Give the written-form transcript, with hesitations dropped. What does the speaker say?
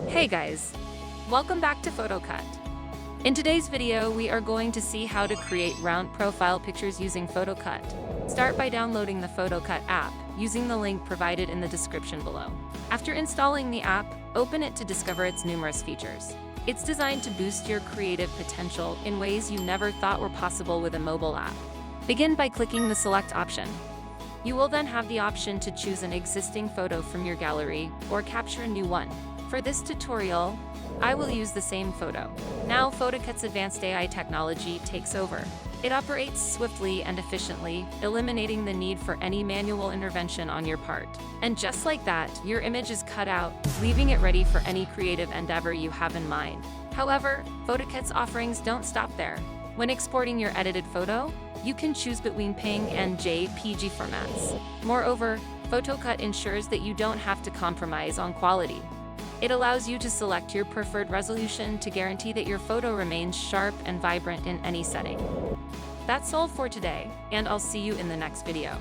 Hey guys, welcome back to PhotoCut. In today's video, we are going to see how to create round profile pictures using PhotoCut. Start by downloading the PhotoCut app using the link provided in the description below. After installing the app, open it to discover its numerous features. It's designed to boost your creative potential in ways you never thought were possible with a mobile app. Begin by clicking the Select option. You will then have the option to choose an existing photo from your gallery or capture a new one. For this tutorial, I will use the same photo. Now PhotoCut's advanced AI technology takes over. It operates swiftly and efficiently, eliminating the need for any manual intervention on your part. And just like that, your image is cut out, leaving it ready for any creative endeavor you have in mind. However, PhotoCut's offerings don't stop there. When exporting your edited photo, you can choose between PNG and JPG formats. Moreover, PhotoCut ensures that you don't have to compromise on quality. It allows you to select your preferred resolution to guarantee that your photo remains sharp and vibrant in any setting. That's all for today, and I'll see you in the next video.